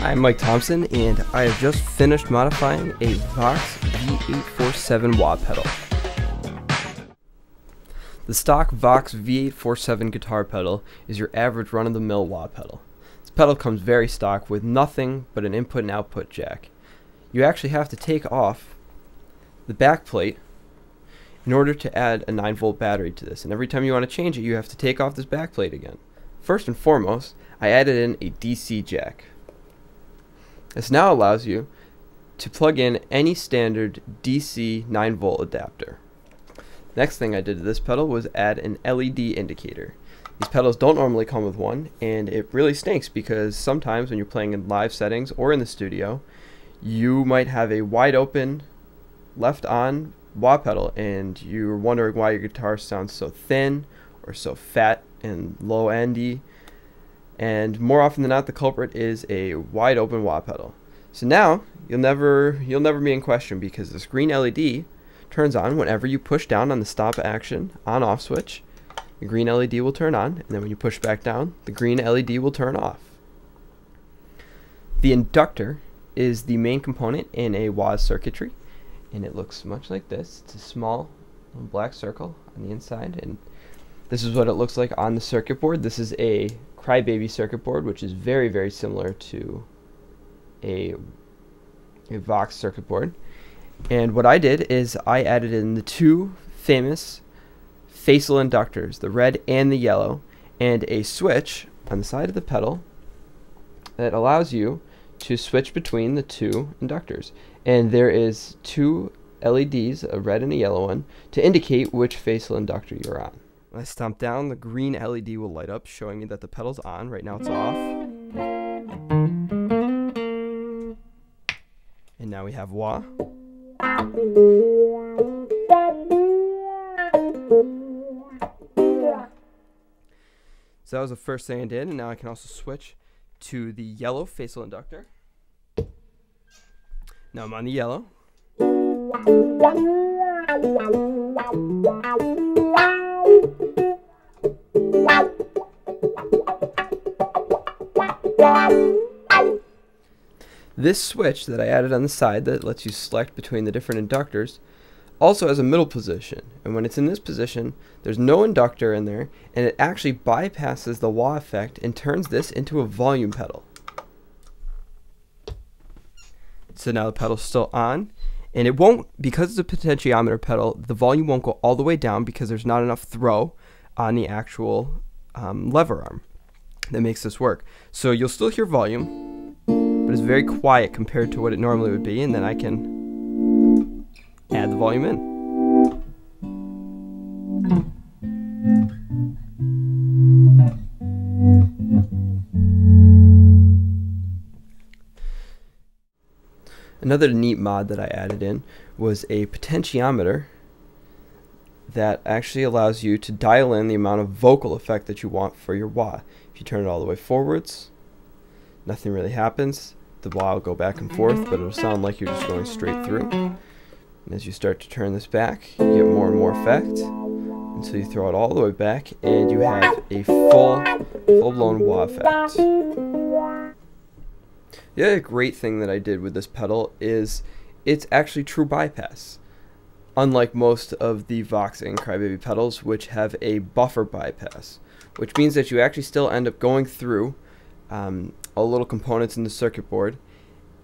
I'm Mike Thompson, and I have just finished modifying a VOX V847 wah pedal. The stock VOX V847 guitar pedal is your average run-of-the-mill wah pedal. This pedal comes very stock with nothing but an input and output jack. You actually have to take off the back plate in order to add a 9-volt battery to this, and every time you want to change it, you have to take off this back plate again. First and foremost, I added in a DC jack. This now allows you to plug in any standard DC 9-volt adapter. Next thing I did to this pedal was add an LED indicator. These pedals don't normally come with one, and it really stinks because sometimes when you're playing in live settings or in the studio, you might have a wide open left on wah pedal and you're wondering why your guitar sounds so thin or so fat and low endy. And more often than not, the culprit is a wide open wah pedal. So now you'll never be in question, because this green LED turns on whenever you push down on the stop action on off switch. The green LED will turn on, and then when you push back down, the green LED will turn off. The inductor is the main component in a wah circuitry, and it looks much like this. It's a small little black circle on the inside, and this is what it looks like on the circuit board. This is a Crybaby circuit board, which is very, very similar to a VOX circuit board. And what I did is I added in the two famous facial inductors, the red and the yellow, and a switch on the side of the pedal that allows you to switch between the two inductors. And there is two LEDs, a red and a yellow one, to indicate which facial inductor you're on. When I stomp down, the green LED will light up, showing me that the pedal's on. Right now it's off. And now we have wah. So that was the first thing I did, and now I can also switch to the yellow facial inductor. Now I'm on the yellow. This switch that I added on the side that lets you select between the different inductors also has a middle position, and when it's in this position, there's no inductor in there, and it actually bypasses the wah effect and turns this into a volume pedal. So now the pedal's still on, and it won't, because it's a potentiometer pedal, the volume won't go all the way down because there's not enough throw on the actual lever arm that makes this work. So you'll still hear volume, but it's very quiet compared to what it normally would be, and then I can add the volume in. Another neat mod that I added in was a potentiometer that actually allows you to dial in the amount of vocal effect that you want for your wah. If you turn it all the way forwards, nothing really happens. The wah will go back and forth, but it'll sound like you're just going straight through. And as you start to turn this back, you get more and more effect until you throw it all the way back and you have a full-blown wah effect. The other great thing that I did with this pedal is it's actually true bypass. Unlike most of the VOX and Crybaby pedals, which have a buffer bypass, which means that you actually still end up going through all little components in the circuit board,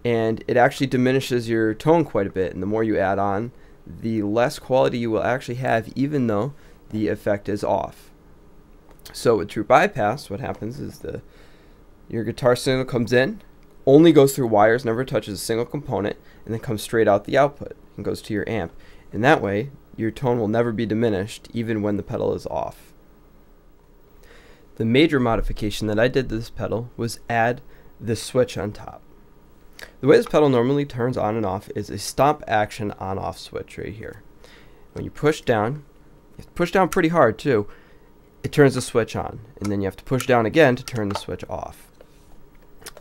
and it actually diminishes your tone quite a bit, and the more you add on, the less quality you will actually have, even though the effect is off. So with true bypass, what happens is your guitar signal comes in, only goes through wires, never touches a single component, and then comes straight out the output and goes to your amp. And that way, your tone will never be diminished, even when the pedal is off. The major modification that I did to this pedal was add this switch on top. The way this pedal normally turns on and off is a stop action on-off switch right here. When you push down, you have to push down pretty hard too, it turns the switch on, and then you have to push down again to turn the switch off,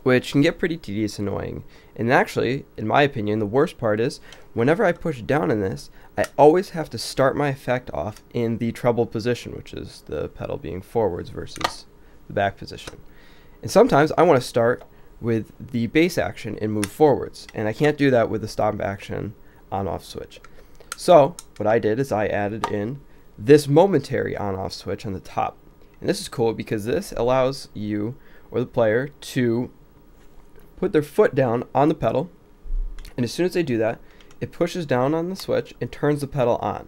which can get pretty tedious and annoying. And actually, in my opinion, the worst part is whenever I push down in this, I always have to start my effect off in the treble position, which is the pedal being forwards versus the back position. And sometimes I want to start with the bass action and move forwards. And I can't do that with the stomp action on-off switch. So what I did is I added in this momentary on-off switch on the top. And this is cool because this allows you or the player to put their foot down on the pedal, and as soon as they do that, it pushes down on the switch and turns the pedal on.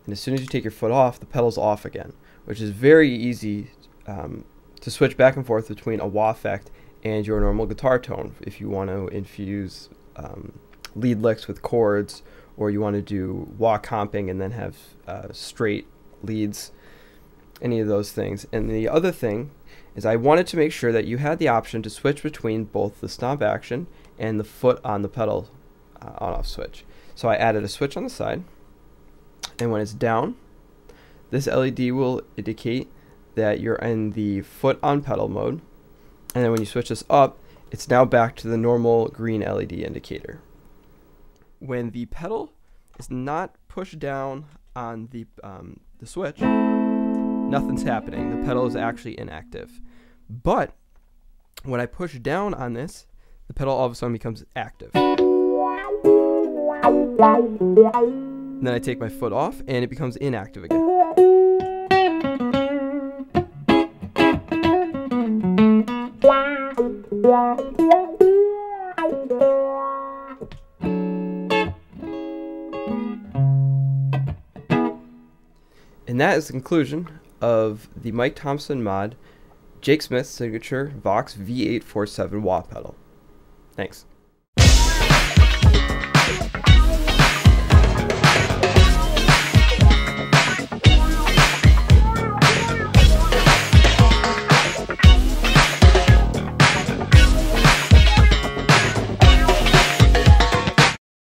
And as soon as you take your foot off, the pedal's off again, which is very easy to switch back and forth between a wah effect and your normal guitar tone if you want to infuse lead licks with chords, or you want to do wah comping and then have straight leads, any of those things. And the other thing is I wanted to make sure that you had the option to switch between both the stomp action and the foot on the pedal on-off switch. So I added a switch on the side, and when it's down, this LED will indicate that you're in the foot on pedal mode, and then when you switch this up, it's now back to the normal green LED indicator. When the pedal is not pushed down on the switch, nothing's happening. The pedal is actually inactive. But when I push down on this, the pedal all of a sudden becomes active. And then I take my foot off and it becomes inactive again. And that is the conclusion of the Mike Thompson mod Jake Smith's signature VOX V847 wah pedal. Thanks.